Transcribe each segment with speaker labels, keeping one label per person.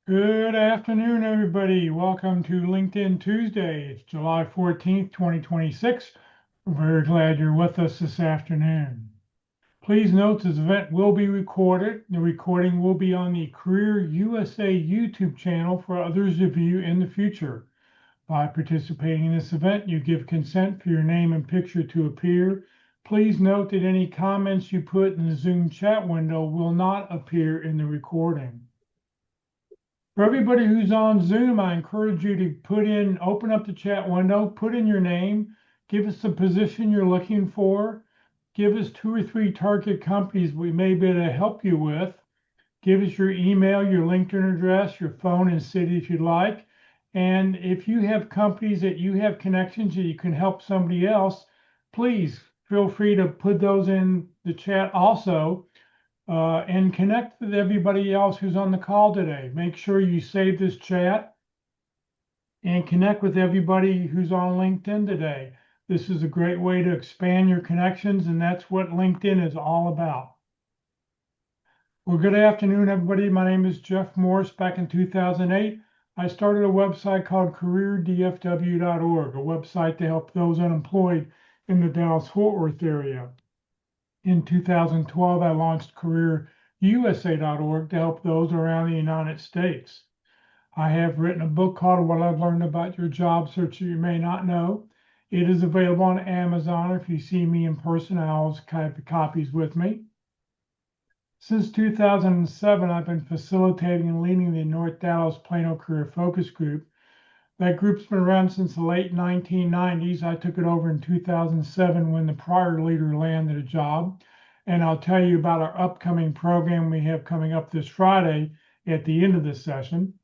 Speaker 1: Good afternoon, everybody. Welcome to LinkedIn Tuesday. It's July 14th, 2026. We're very glad you're with us this afternoon. Please note this event will be recorded. The recording will be on the Career USA YouTube channel for others to view in the future. By participating in this event, you give consent for your name and picture to appear. Please note that any comments you put in the Zoom chat window will not appear in the recording. For everybody who's on Zoom, I encourage you to open up the chat window, put in your name, give us the position you're looking for, give us 2 or 3 target companies we may be able to help you with, give us your email, your LinkedIn address, your phone and city if you'd like. And if you have companies that you have connections that you can help somebody else, please feel free to put those in the chat also and connect with everybody else who's on the call today. Make sure you save this chat and connect with everybody who's on LinkedIn today. This is a great way to expand your connections, and that's what LinkedIn is all about. Well, good afternoon, everybody. My name is Jeff Morse. Back in 2008, I started a website called careerdfw.org, a website to help those unemployed in the Dallas-Fort Worth area. In 2012, I launched careerusa.org to help those around the United States. I have written a book called What I've Learned About Your Job Search You May Not Know. It is available on Amazon. If you see me in person, I always keep the copies with me. Since 2007, I've been facilitating and leading the North Dallas Plano Career Focus Group. That group's been around since the late 1990s. I took it over in 2007 when the prior leader landed a job. And I'll tell you about our upcoming program we have coming up this Friday at the end of this session.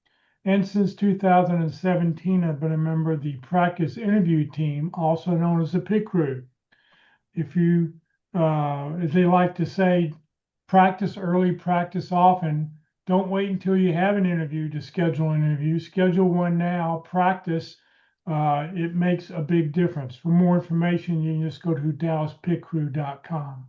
Speaker 1: And since 2017, I've been a member of the practice interview team, also known as the PIC crew. If you, as they like to say, practice early, practice often. Don't wait until you have an interview to schedule an interview. Schedule one now, practice. It makes a big difference. For more information, you can just go to dallaspitcrew.com.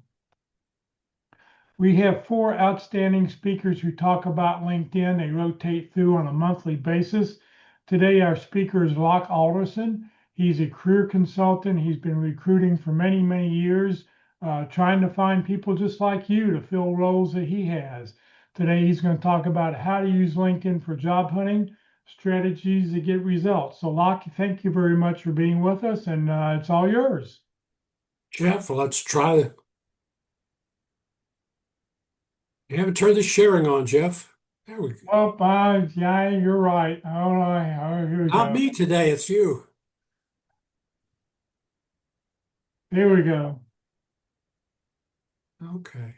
Speaker 1: We have 4 outstanding speakers who talk about LinkedIn. They rotate through on a monthly basis. Today, our speaker is Locke Alderson. He's a career consultant. He's been recruiting for many, many years, trying to find people just like you to fill roles that he has. Today, he's going to talk about how to use LinkedIn for job hunting, strategies to get results. So, Locke, thank you very much for being with us, and it's all yours.
Speaker 2: Jeff, let's try. You haven't turned the sharing on, Jeff. There we go.
Speaker 1: Well, yeah, you're right. All right, all right, here we
Speaker 2: Not
Speaker 1: go.
Speaker 2: me today, it's you.
Speaker 1: Here we go.
Speaker 2: Okay.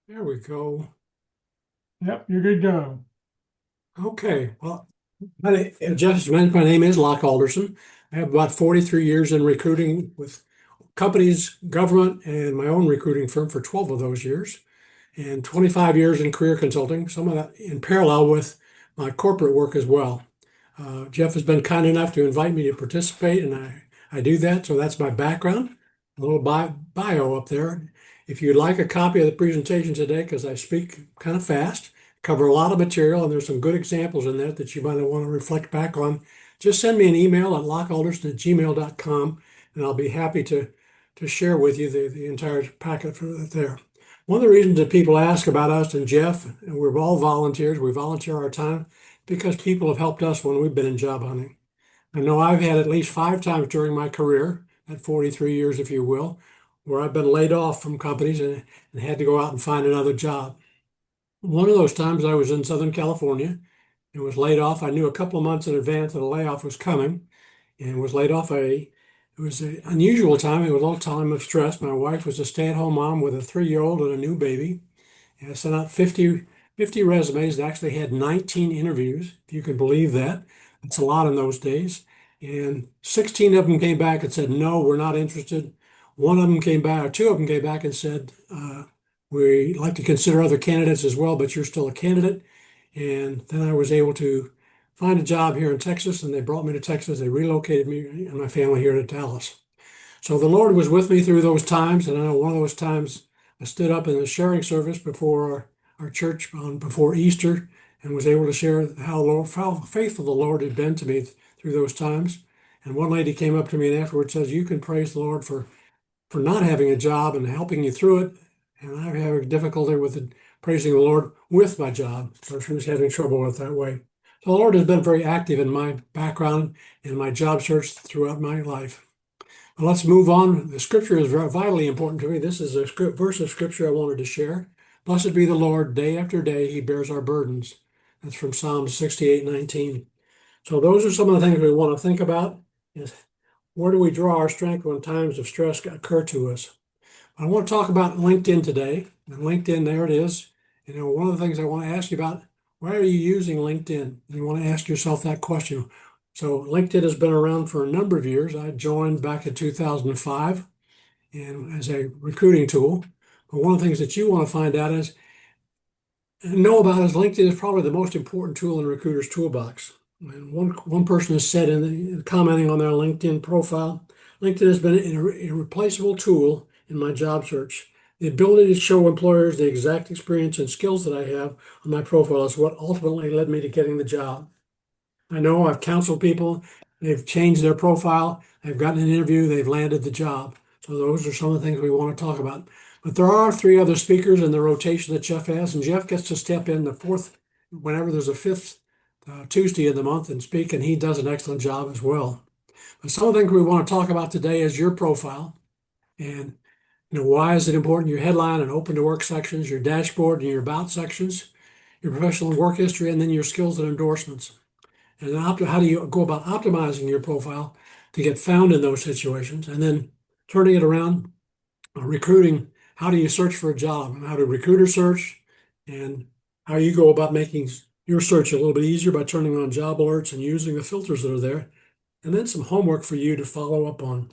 Speaker 2: There we go.
Speaker 1: Yep, you're good to go.
Speaker 2: Okay. Well, Jeff has mentioned, my name is Locke Alderson. I have about 43 years in recruiting with companies, government, and my own recruiting firm for 12 of those years, and 25 years in career consulting, some of that in parallel with my corporate work as well. Jeff has been kind enough to invite me to participate, and I do that. So that's my background, a little bio up there. If you'd like a copy of the presentation today, because I speak kind of fast, cover a lot of material, and there's some good examples in there that you might want to reflect back on, just send me an email at lockealderson@gmail.com, and I'll be happy to share with you the entire packet for there. One of the reasons that people ask about us and Jeff, and we're all volunteers, we volunteer our time because people have helped us when we've been in job hunting. I know I've had at least 5 times during my career, at 43 years, if you will, where I've been laid off from companies and had to go out and find another job. One of those times I was in Southern California and was laid off. I knew a couple of months in advance that a layoff was coming and was laid off. It was an unusual time. It was a little time of stress. My wife was a stay-at-home mom with a 3-year-old and a new baby. And I sent out 50 resumes and actually had 19 interviews, if you can believe that. It's a lot in those days. And 16 of them came back and said, no, we're not interested. One of them came back, or two of them came back and said, we'd like to consider other candidates as well, but you're still a candidate. And then I was able to find a job here in Texas, and they brought me to Texas. They relocated me and my family here to Dallas. So the Lord was with me through those times. And I know one of those times I stood up in a sharing service before our church before Easter and was able to share how faithful the Lord had been to me through those times. And one lady came up to me and afterwards says, "You can praise the Lord for not having a job and helping you through it. And I'm having difficulty with it, praising the Lord with my job." So she was having trouble with that way. So the Lord has been very active in my background and my job search throughout my life. Well, let's move on. The scripture is vitally important to me. This is a verse of scripture I wanted to share. Blessed be the Lord, day after day, he bears our burdens. That's from Psalm 68:19. So those are some of the things we want to think about is where do we draw our strength when times of stress occur to us? I want to talk about LinkedIn today. And LinkedIn, there it is. One of the things I want to ask you about, why are you using LinkedIn? And you want to ask yourself that question. So LinkedIn has been around for a number of years. I joined back in 2005 and as a recruiting tool. But one of the things that you want to find out is know about is LinkedIn is probably the most important tool in a recruiter's toolbox. And one person has said commenting on their LinkedIn profile, LinkedIn has been an irreplaceable tool in my job search. The ability to show employers the exact experience and skills that I have on my profile is what ultimately led me to getting the job. I know I've counseled people, they've changed their profile, they've gotten an interview, they've landed the job. So those are some of the things we want to talk about. But there are three other speakers in the rotation that Jeff has, and Jeff gets to step in the fourth, whenever there's a fifth Tuesday of the month and speak, and he does an excellent job as well. But some of the things we want to talk about today is your profile, and why is it important? Your headline and open to work sections, your dashboard and your about sections, your professional work history, and then your skills and endorsements. And how do you go about optimizing your profile to get found in those situations? And then turning it around, recruiting, how do you search for a job? And how do recruiters search? And how you go about making your search a little bit easier by turning on job alerts and using the filters that are there. And then some homework for you to follow up on.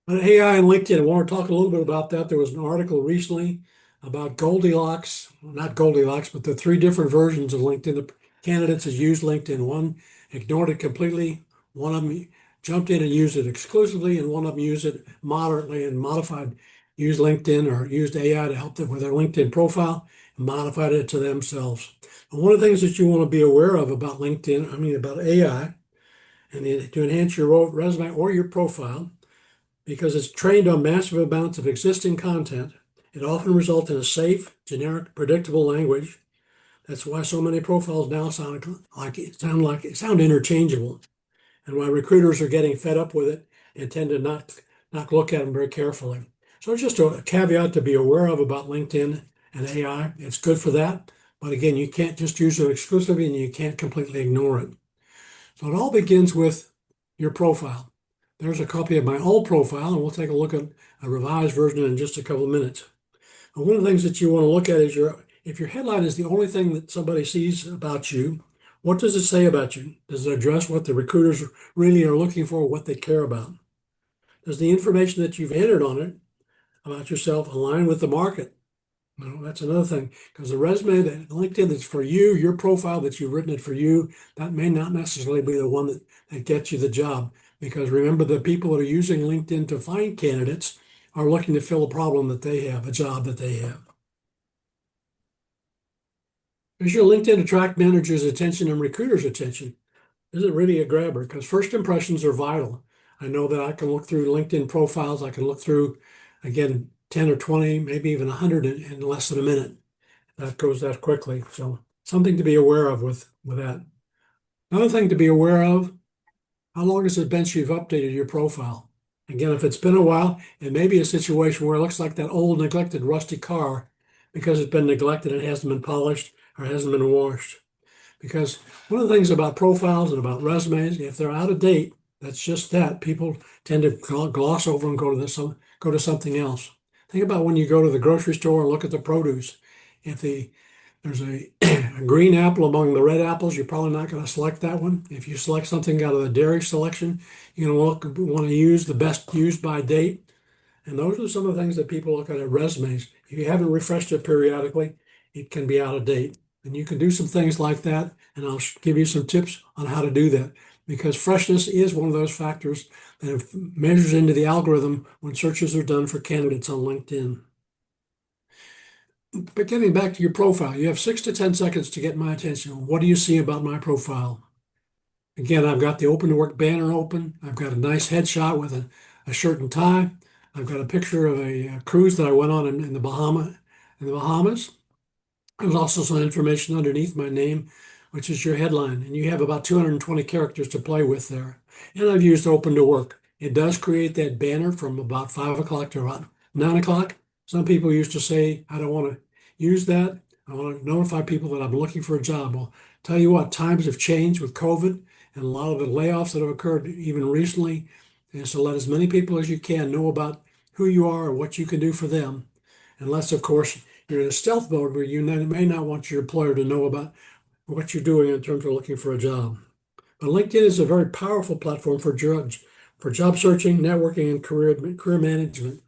Speaker 2: On AI and LinkedIn, I want to talk a little bit about that. There was an article recently about Goldilocks, not Goldilocks, but the three different versions of LinkedIn. The candidates that used LinkedIn. One ignored it completely, one of them jumped in and used it exclusively, and one of them used it moderately and used LinkedIn or used AI to help them with their LinkedIn profile and modified it to themselves. And one of the things that you want to be aware of about about AI, and to enhance your resume or your profile, because it's trained on massive amounts of existing content, it often results in a safe, generic, predictable language. That's why so many profiles now sound interchangeable, and why recruiters are getting fed up with it and tend to not look at them very carefully. So it's just a caveat to be aware of about LinkedIn and AI. It's good for that, but again, you can't just use it exclusively and you can't completely ignore it. So it all begins with your profile. There's a copy of my old profile, and we'll take a look at a revised version in just a couple of minutes. And one of the things that you want to look at is if your headline is the only thing that somebody sees about you, what does it say about you? Does it address what the recruiters really are looking for, what they care about? Does the information that you've entered on it about yourself align with the market? That's another thing, because the resume that LinkedIn that's for you, your profile that you've written it for you, that may not necessarily be the one that gets you the job. Because remember, the people that are using LinkedIn to find candidates are looking to fill a problem that they have, a job that they have. Does your LinkedIn attract managers' attention and recruiters' attention? Is it really a grabber? Because first impressions are vital. I know that I can look through LinkedIn profiles. I can look through, again, 10 or 20, maybe even 100 in less than a minute. That goes that quickly. So something to be aware of with that. Another thing to be aware of, how long has it been since you've updated your profile? Again, if it's been a while, it may be a situation where it looks like that old neglected rusty car because it's been neglected and hasn't been polished or hasn't been washed. Because one of the things about profiles and about resumes, if they're out of date, that's just that. People tend to gloss over and go to something else. Think about when you go to the grocery store and look at the produce. If the There's a green apple among the red apples. You're probably not going to select that one. If you select something out of the dairy selection, you're going to want to use the best used by date. And those are some of the things that people look at resumes. If you haven't refreshed it periodically, it can be out of date. And you can do some things like that. And I'll give you some tips on how to do that because freshness is one of those factors that measures into the algorithm when searches are done for candidates on LinkedIn. But getting back to your profile, you have 6 to 10 seconds to get my attention. What do you see about my profile? Again, I've got the open to work banner open. I've got a nice headshot with a shirt and tie. I've got a picture of a cruise that I went on in the Bahamas. There's also some information underneath my name, which is your headline. And you have about 220 characters to play with there. And I've used open to work. It does create that banner from about 5 o'clock to about 9 o'clock. Some people used to say, I don't want to use that. I want to notify people that I'm looking for a job. Well, tell you what, times have changed with COVID and a lot of the layoffs that have occurred even recently. And so let as many people as you can know about who you are and what you can do for them. Unless, of course, you're in a stealth mode where you may not want your employer to know about what you're doing in terms of looking for a job. But LinkedIn is a very powerful platform for job searching, networking, and career management.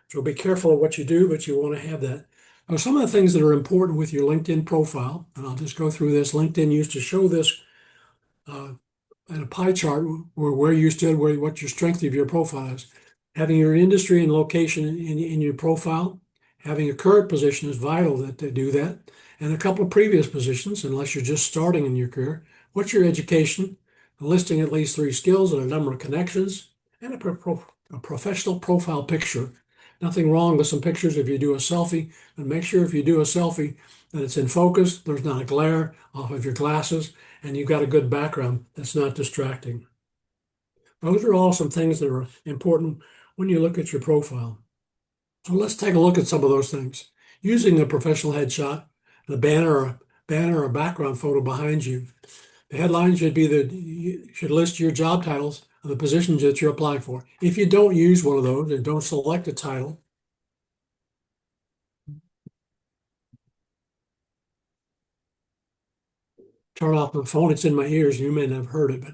Speaker 2: So be careful of what you do, but you want to have that. Now, some of the things that are important with your LinkedIn profile, and I'll just go through this. LinkedIn used to show this uh, in a pie chart where you stood, what your strength of your profile is. Having your industry and location in your profile, having a current position is vital that they do that, and a couple of previous positions, unless you're just starting in your career. What's your education? Listing at least 3 skills and a number of connections, and a professional profile picture. Nothing wrong with some pictures if you do a selfie, but make sure if you do a selfie that it's in focus, there's not a glare off of your glasses, and you've got a good background that's not distracting. Those are all some things that are important when you look at your profile. So let's take a look at some of those things. Using a professional headshot, the banner or background photo behind you. The headline should be you should list your job titles of the positions that you're applying for. If you don't use one of those and don't select a title, turn off the phone. It's in my ears. You may not have heard it, but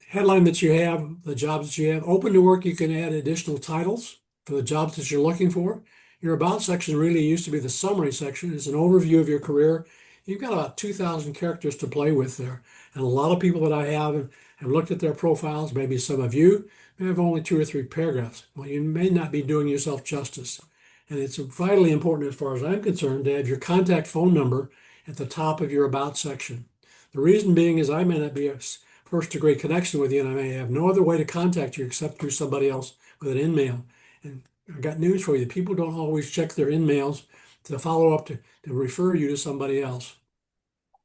Speaker 2: headline that you have, the jobs that you have. Open to work, you can add additional titles for the jobs that you're looking for. Your about section really used to be the summary section. It's an overview of your career. You've got about 2,000 characters to play with there. And a lot of people that I have looked at their profiles, maybe some of you, may have only 2 or 3 paragraphs. Well, you may not be doing yourself justice. And it's vitally important, as far as I'm concerned, to have your contact phone number at the top of your about section. The reason being is I may not be a first degree connection with you, and I may have no other way to contact you except through somebody else with an in-mail. And I've got news for you. People don't always check their in-mails to follow up to refer you to somebody else.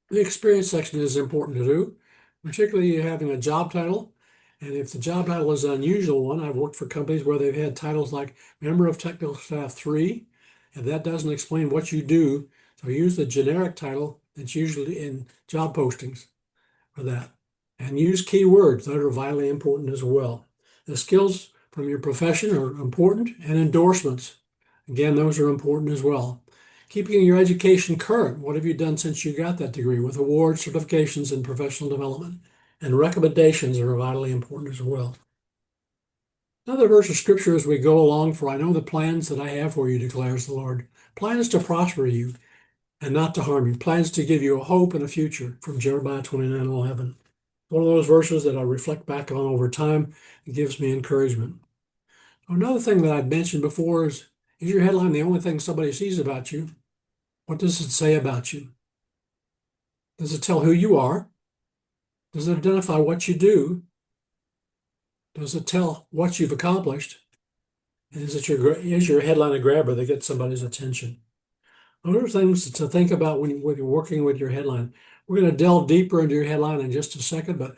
Speaker 2: The experience section is important to do, particularly having a job title. And if the job title is an unusual one, I've worked for companies where they've had titles like Member of Technical Staff 3. If that doesn't explain what you do, so use the generic title that's usually in job postings for that. And use keywords that are vitally important as well. The skills from your profession are important, and endorsements. Again, those are important as well. Keeping your education current. What have you done since you got that degree with awards, certifications, and professional development? And recommendations are vitally important as well. Another verse of scripture as we go along, for I know the plans that I have for you, declares the Lord. Plans to prosper you and not to harm you. Plans to give you a hope and a future, from Jeremiah 29:11. One of those verses that I reflect back on over time. It gives me encouragement. Another thing that I've mentioned before is your headline the only thing somebody sees about you? What does it say about you? Does it tell who you are? Does it identify what you do? Does it tell what you've accomplished? And is your headline a grabber that gets somebody's attention? Those are things to think about when you're working with your headline. We're going to delve deeper into your headline in just a second, but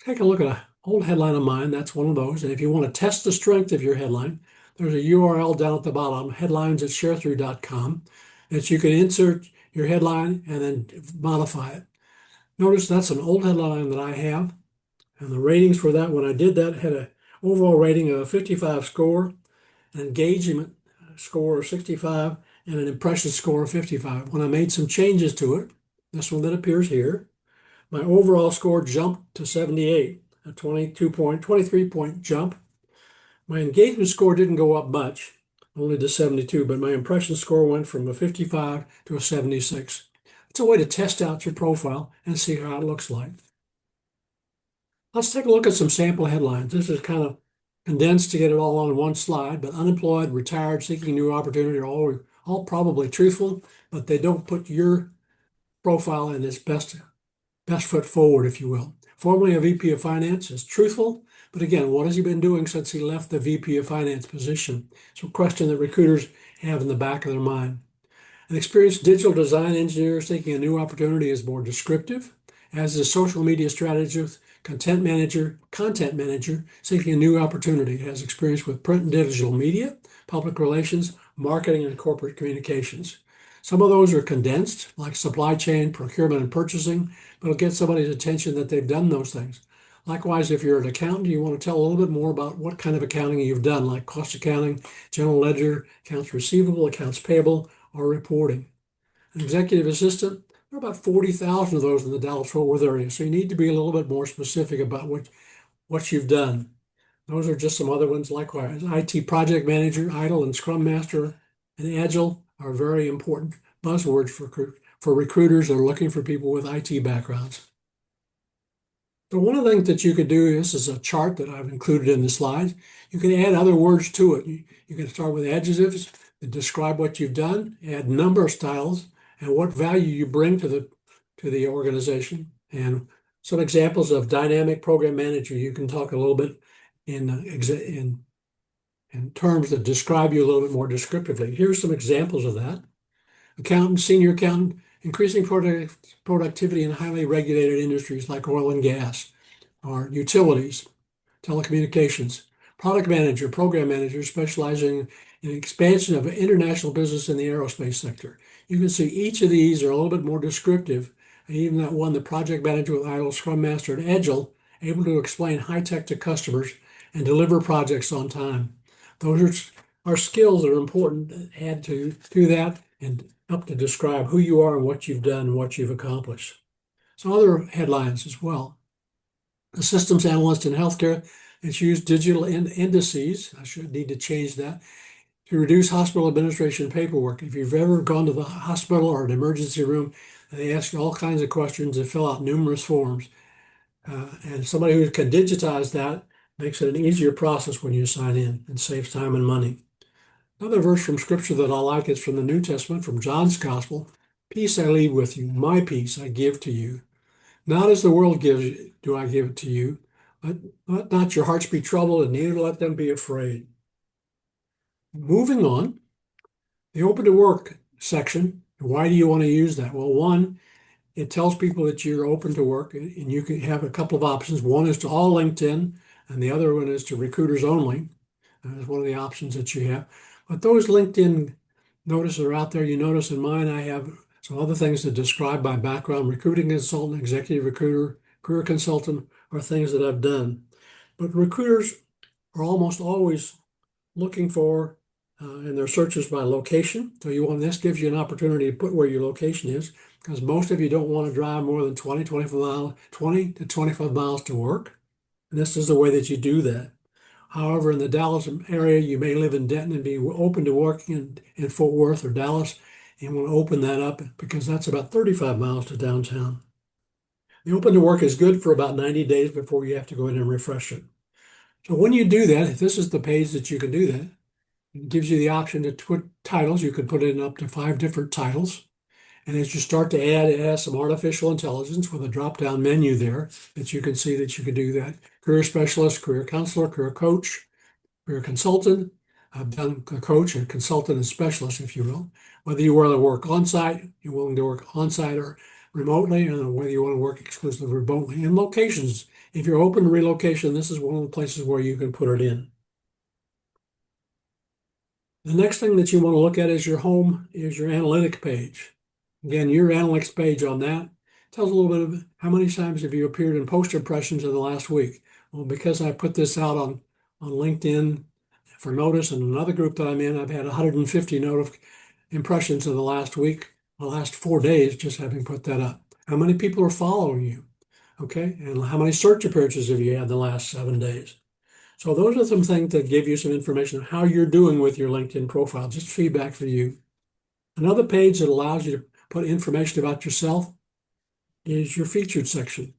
Speaker 2: take a look at an old headline of mine. That's one of those. And if you want to test the strength of your headline, there's a URL down at the bottom, headlines@sharethrough.com, that you can insert your headline and then modify it. Notice that's an old headline that I have. And the ratings for that, when I did that, had an overall rating of a 55 score, an engagement score of 65, and an impression score of 55. When I made some changes to it, this one that appears here, my overall score jumped to 78, a 23 point jump. My engagement score didn't go up much, only to 72, but my impression score went from a 55 to a 76. It's a way to test out your profile and see how it looks like. Let's take a look at some sample headlines. This is kind of condensed to get it all on one slide, but unemployed, retired, seeking new opportunity are all probably truthful, but they don't put your profile in its best foot forward, if you will. Formerly a VP of Finance is truthful, but again, what has he been doing since he left the VP of Finance position? It's a question that recruiters have in the back of their mind. An experienced digital design engineer seeking a new opportunity is more descriptive, as is a social media strategist, content manager seeking a new opportunity, has experience with print and digital media, public relations, marketing, and corporate communications. Some of those are condensed, like supply chain, procurement, and purchasing, but it'll get somebody's attention that they've done those things. Likewise, if you're an accountant, you want to tell a little bit more about what kind of accounting you've done, like cost accounting, general ledger, accounts receivable, accounts payable, or reporting. An executive assistant, there are about 40,000 of those in the Dallas-Fort Worth area, so you need to be a little bit more specific about what you've done. Those are just some other ones. Likewise, IT project manager, ITIL, and Scrum Master, and Agile are very important buzzwords for recruiters that are looking for people with IT backgrounds. So one of the things that you could do, this is a chart that I've included in the slides. You can add other words to it. You can start with adjectives that describe what you've done, add number styles, and what value you bring to the organization. And some examples of dynamic program manager, you can talk a little bit in terms that describe you a little bit more descriptively. Here's some examples of that. Accountant, senior accountant, increasing productivity in highly regulated industries like oil and gas or utilities, telecommunications. Product manager, program manager, specializing in expansion of international business in the aerospace sector. You can see each of these are a little bit more descriptive. And even that one, the project manager with ITIL, Scrum Master, and Agile, able to explain high tech to customers and deliver projects on time. Those are skills that are important to add to that and help to describe who you are and what you've done and what you've accomplished. Some other headlines as well. A systems analyst in healthcare has used digital indices. I should need to change that to reduce hospital administration paperwork. If you've ever gone to the hospital or an emergency room, and they ask you all kinds of questions and fill out numerous forms. And somebody who can digitize that makes it an easier process when you sign in and saves time and money. Another verse from scripture that I like is from the New Testament, from John's Gospel. Peace I leave with you, my peace I give to you. Not as the world gives, do I give it to you. Let not your hearts be troubled, and neither let them be afraid. Moving on, the open to work section. Why do you want to use that? Well, one, it tells people that you're open to work, and you can have a couple of options. One is to all LinkedIn, and the other one is to recruiters only. That's one of the options that you have. But those LinkedIn notices are out there. You notice in mine, I have some other things that describe my background: recruiting consultant, executive recruiter, career consultant, are things that I've done. But recruiters are almost always looking for in their searches by location. So this gives you an opportunity to put where your location is, because most of you don't want to drive more than 20 to 25 miles to work. And this is the way that you do that. However, in the Dallas area, you may live in Denton and be open to working in Fort Worth or Dallas, and want to open that up because that's about 35 miles to downtown. The open to work is good for about 90 days before you have to go in and refresh it. So when you do that, if this is the page that you can do that, it gives you the option to put titles. You can put in up to 5 different titles. And as you start to add, it has some artificial intelligence with a drop-down menu there that you can see that you can do that. Career specialist, career counselor, career coach, career consultant. I've done a coach and consultant and specialist, if you will. Whether you want to work on-site, you're willing to work on-site or remotely, and whether you want to work exclusively remotely. And locations, if you're open to relocation, this is one of the places where you can put it in. The next thing that you want to look at is your analytics page. Again, your analytics page on that tells a little bit of how many times have you appeared in post impressions in the last week. Well, because I put this out on LinkedIn for notice and another group that I'm in, I've had 150 impressions in the last week, the last 4 days, just having put that up? How many people are following you? Okay, and how many search appearances have you had in the last 7 days? So those are some things that give you some information on how you're doing with your LinkedIn profile, just feedback for you. Another page that allows you to put information about yourself is your featured section.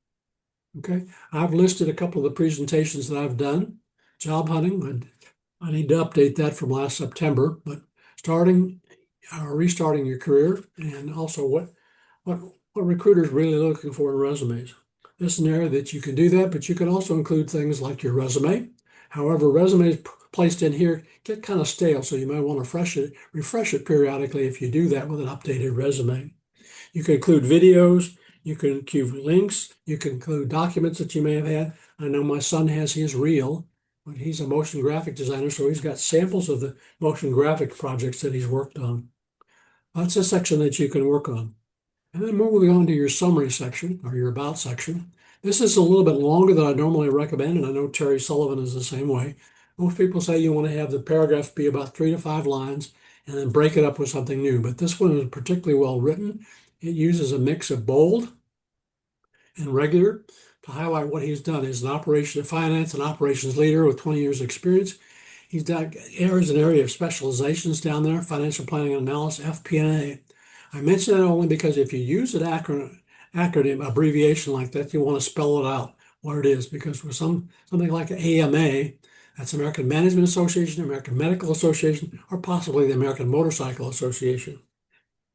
Speaker 2: Okay, I've listed a couple of the presentations that I've done. Job hunting, I need to update that from last September, but starting or restarting your career, and also what what recruiters really looking for in resumes. This is an area that you can do that, but you can also include things like your resume. However, resumes placed in here get kind of stale, so you might want to refresh it periodically if you do that with an updated resume. You can include videos, you can include links, you can include documents that you may have had. I know my son has his reel, but he's a motion graphic designer, so he's got samples of the motion graphic projects that he's worked on. That's a section that you can work on. And then moving on to your summary section or your about section. This is a little bit longer than I normally recommend, and I know Terry Sullivan is the same way. Most people say you want to have the paragraph be about 3 to 5 lines and then break it up with something new. But this one is particularly well written. It uses a mix of bold and regular to highlight what he's done. He's an operations finance and operations leader with 20 years experience. He's got areas an area of specializations down there, financial planning and analysis, FP&A. I mention that only because if you use an acronym abbreviation like that, you want to spell it out what it is, because with something like AMA, that's American Management Association, American Medical Association, or possibly the American Motorcycle Association.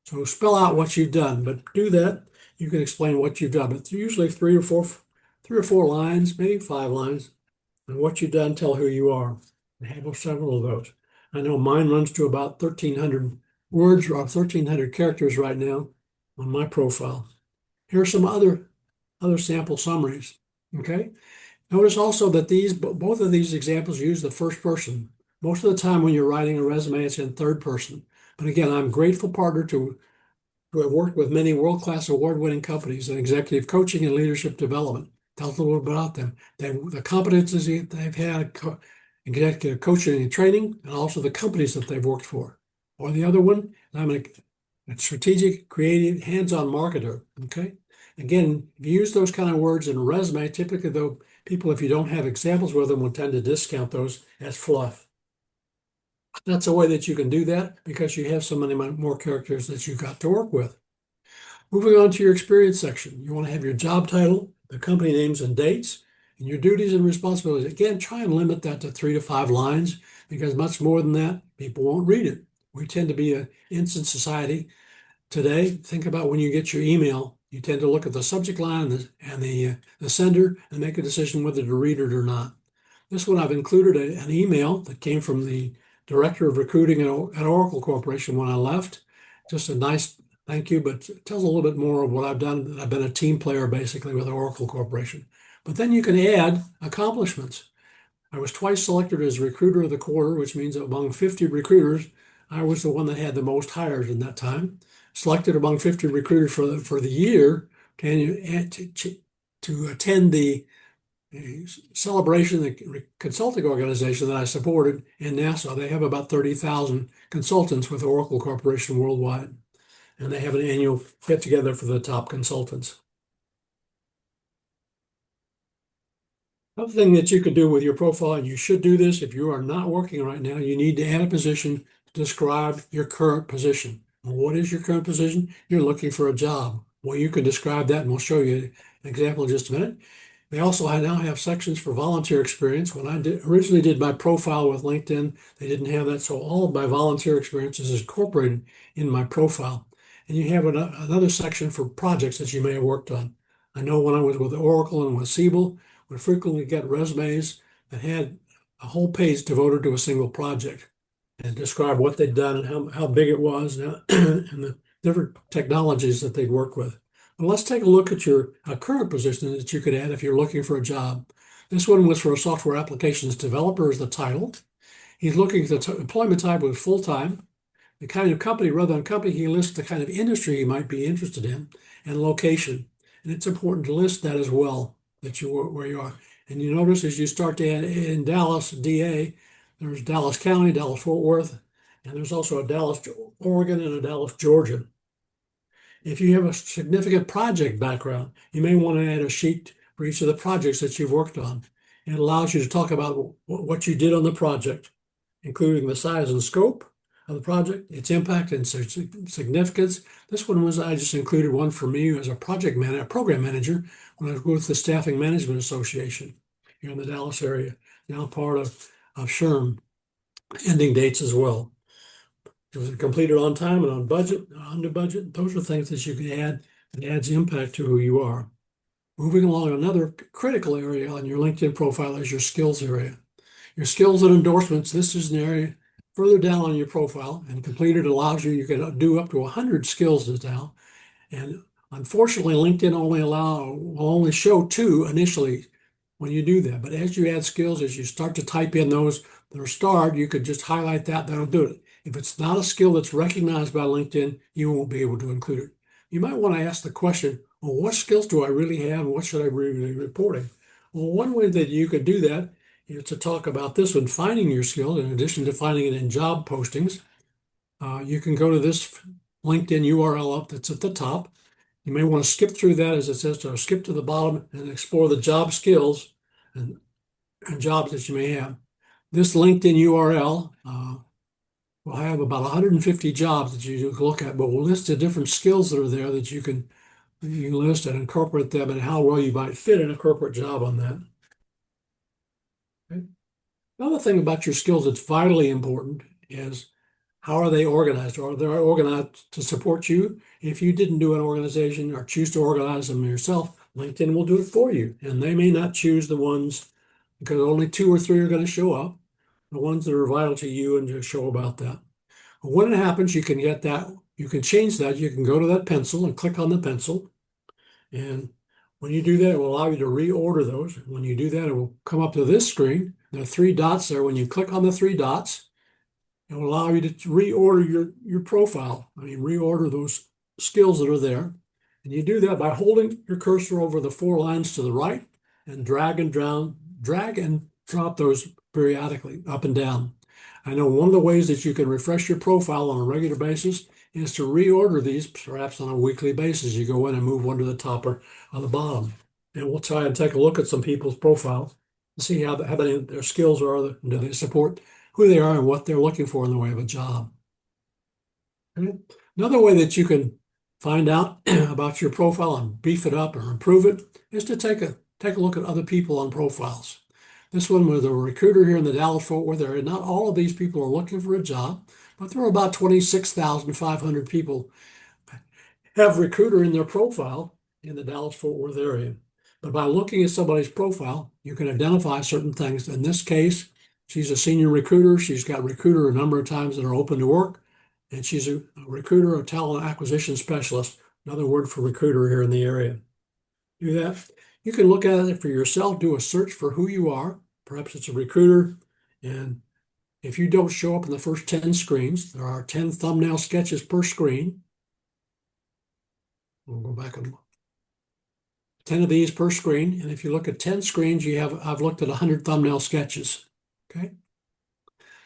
Speaker 2: So spell out what you've done, but do that. You can explain what you've done, but usually three or four lines, maybe 5 lines, and what you've done, tell who you are. I have several of those. I know mine runs to about 1,300 words or 1,300 characters right now on my profile. Here are some other sample summaries. Okay. Notice also that both of these examples use the first person. Most of the time when you're writing a resume, it's in third person. But again, I'm a grateful partner who have worked with many world-class award-winning companies in executive coaching and leadership development. Tell us a little bit about them. The competencies they've had, executive coaching and training, and also the companies that they've worked for. Or the other one, I'm a strategic, creative, hands-on marketer. Okay. Again, if you use those kind of words in a resume, typically though, people, if you don't have examples with them, will tend to discount those as fluff. That's a way that you can do that because you have so many more characters that you've got to work with. Moving on to your experience section, you want to have your job title, the company names and dates, and your duties and responsibilities. Again, try and limit that to 3 to 5 lines because much more than that, people won't read it. We tend to be an instant society today. Think about when you get your email, you tend to look at the subject line and the sender and make a decision whether to read it or not. This one I've included an email that came from the director of recruiting at Oracle Corporation when I left. Just a nice thank you, but it tells a little bit more of what I've done. I've been a team player basically with Oracle Corporation. But then you can add accomplishments. I was twice selected as recruiter of the quarter, which means that among 50 recruiters, I was the one that had the most hires in that time. Selected among 50 recruiters for the year to attend the celebration, the consulting organization that I supported in Nassau. They have about 30,000 consultants with Oracle Corporation worldwide, and they have an annual get together for the top consultants. Another thing that you could do with your profile, and you should do this if you are not working right now, you need to add a position to describe your current position. Well, what is your current position? You're looking for a job. Well, you can describe that, and we'll show you an example in just a minute. They also now have sections for volunteer experience. When I originally did my profile with LinkedIn, they didn't have that, so all of my volunteer experience is incorporated in my profile. And you have another section for projects that you may have worked on. I know when I was with Oracle and with Siebel, we frequently get resumes that had a whole page devoted to a single project and describe what they'd done and how big it was and the different technologies that they'd worked with. Well, let's take a look at your current position that you could add if you're looking for a job. This one was for a software applications developer is the title. He's looking at the employment type was full-time. The kind of company, rather than company, he lists the kind of industry he might be interested in and location. And it's important to list that as well, that where you are. And you notice as you start to add in Dallas, DA, there's Dallas County, Dallas Fort Worth, and there's also a Dallas, Oregon, and a Dallas, Georgia. If you have a significant project background, you may want to add a sheet for each of the projects that you've worked on. It allows you to talk about what you did on the project, including the size and scope of the project, its impact and significance. This one was, I just included one for me as a project manager, program manager, when I was with the Staffing Management Association here in the Dallas area, now part of SHRM, ending dates as well. Was it completed on time and on budget, under budget? Those are things that you can add that adds impact to who you are. Moving along, another critical area on your LinkedIn profile is your skills area. Your skills and endorsements, this is an area further down on your profile, and completed allows you can do up to 100 skills now. And unfortunately, LinkedIn will only show 2 initially when you do that. But as you add skills, as you start to type in those that are starred, you could just highlight that, that'll do it. If it's not a skill that's recognized by LinkedIn, you won't be able to include it. You might want to ask the question, well, what skills do I really have and what should I really be reporting? Well, one way that you could do that is to talk about this one, finding your skill, in addition to finding it in job postings. You can go to this LinkedIn URL up that's at the top. You may want to skip through that, as it says, to skip to the bottom and explore the job skills and jobs that you may have. This LinkedIn URL will have about 150 jobs that you can look at, but we'll list the different skills that are there that you can list and incorporate them and how well you might fit in a corporate job on that. Okay. Another thing about your skills that's vitally important is how are they organized? Are they organized to support you? If you didn't do an organization or choose to organize them yourself, LinkedIn will do it for you. And they may not choose the ones because only 2 or 3 are going to show up, the ones that are vital to you and to show about that. But when it happens, you can get that, you can change that. You can go to that pencil and click on the pencil. And when you do that, it will allow you to reorder those. When you do that, it will come up to this screen. There are 3 dots there. When you click on the 3 dots, it will allow you to reorder your profile. Reorder those skills that are there. And you do that by holding your cursor over the 4 lines to the right and drag and drop those periodically up and down. I know one of the ways that you can refresh your profile on a regular basis is to reorder these, perhaps on a weekly basis. You go in and move one to the top or on the bottom. And we'll try and take a look at some people's profiles and see how many their skills are, do they support who they are and what they're looking for in the way of a job. Okay. Another way that you can find out about your profile and beef it up or improve it is to take a look at other people on profiles. This one was a recruiter here in the Dallas-Fort Worth area. Not all of these people are looking for a job, but there are about 26,500 people have recruiter in their profile in the Dallas-Fort Worth area. But by looking at somebody's profile, you can identify certain things. In this case, she's a senior recruiter. She's got recruiter a number of times that are open to work. And she's a recruiter or talent acquisition specialist, another word for recruiter here in the area. Do that. You can look at it for yourself, do a search for who you are. Perhaps it's a recruiter. And if you don't show up in the first 10 screens, there are 10 thumbnail sketches per screen. We'll go back and look. 10 of these per screen. And if you look at 10 screens, I've looked at 100 thumbnail sketches. Okay.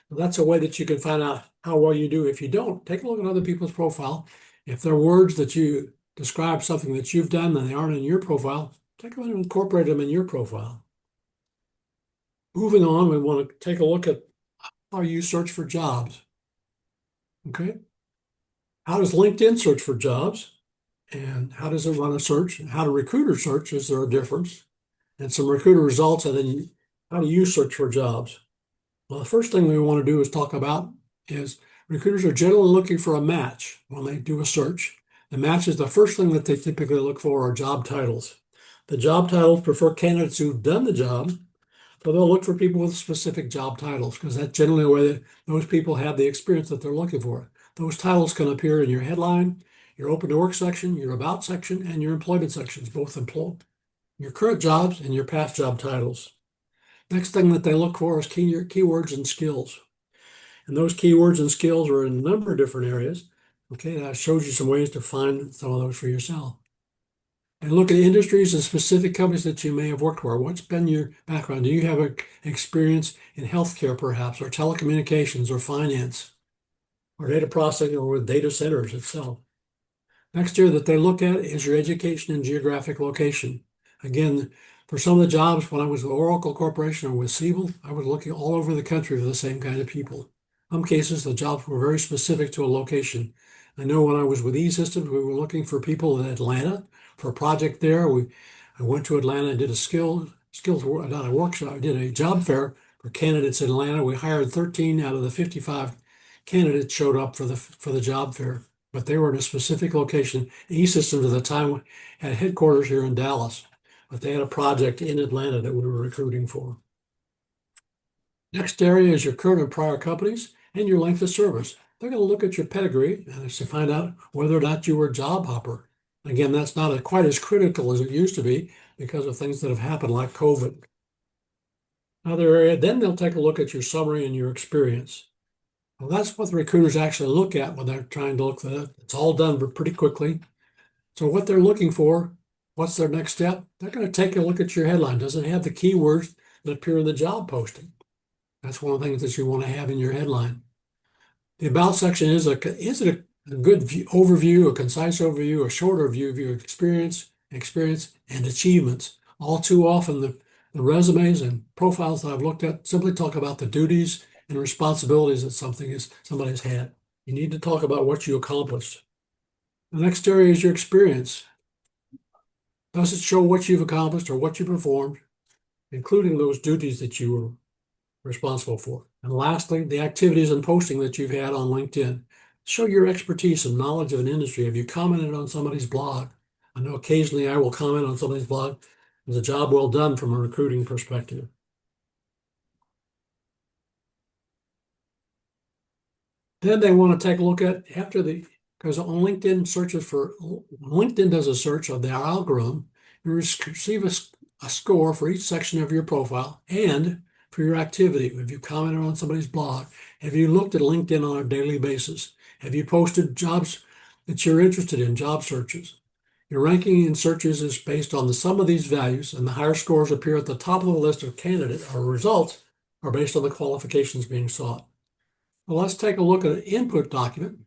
Speaker 2: So that's a way that you can find out how well you do. If you don't, take a look at other people's profile. If there are words that you describe something that you've done and they aren't in your profile, take a look and incorporate them in your profile. Moving on, we want to take a look at how you search for jobs. Okay. How does LinkedIn search for jobs? And how does it run a search? And how do recruiters search? Is there a difference? And some recruiter results, and then how do you search for jobs? Well, the first thing we want to do is talk about is recruiters are generally looking for a match when they do a search. The match is the first thing that they typically look for are job titles. The job titles prefer candidates who've done the job, but they'll look for people with specific job titles because that's generally the way that those people have the experience that they're looking for. Those titles can appear in your headline, your open to work section, your about section, and your employment sections, both your current jobs and your past job titles. Next thing that they look for is keywords and skills. And those keywords and skills are in a number of different areas. Okay, I showed you some ways to find some of those for yourself. And look at industries and specific companies that you may have worked for. What's been your background? Do you have experience in healthcare perhaps, or telecommunications or finance? or data processing or with data centers itself. Next area that they look at is your education and geographic location. Again, for some of the jobs when I was with Oracle Corporation or with Siebel, I was looking all over the country for the same kind of people. In some cases, the jobs were very specific to a location. I know when I was with E-Systems, we were looking for people in Atlanta for a project there. I went to Atlanta and did not a workshop. I did a job fair for candidates in Atlanta. We hired 13 out of the 55 candidates showed up for the job fair, but they were in a specific location. E-Systems at the time had headquarters here in Dallas, but they had a project in Atlanta that we were recruiting for. Next area is your current and prior companies and your length of service. They're going to look at your pedigree and it's to find out whether or not you were a job hopper. Again, that's not quite as critical as it used to be because of things that have happened like COVID. Another area, then they'll take a look at your summary and your experience. Well, that's what the recruiters actually look at when they're trying to look for that. It's all done pretty quickly. So what they're looking for, what's their next step? They're going to take a look at your headline. Does it have the keywords that appear in the job posting? That's one of the things that you want to have in your headline. The about section is it a good overview, a concise overview, a shorter view of your experience, and achievements. All too often, the resumes and profiles that I've looked at simply talk about the duties and responsibilities that somebody's had. You need to talk about what you accomplished. The next area is your experience. Does it show what you've accomplished or what you performed, including those duties that you were responsible for? And lastly, the activities and posting that you've had on LinkedIn. Show your expertise and knowledge of an industry. Have you commented on somebody's blog? I know occasionally I will comment on somebody's blog. It's a job well done from a recruiting perspective. Then they want to take a look at because on LinkedIn does a search of their algorithm. You receive a score for each section of your profile and for your activity. Have you commented on somebody's blog? Have you looked at LinkedIn on a daily basis? Have you posted jobs that you're interested in, job searches? Your ranking in searches is based on the sum of these values, and the higher scores appear at the top of the list of candidate or results are based on the qualifications being sought. Well, let's take a look at an input document.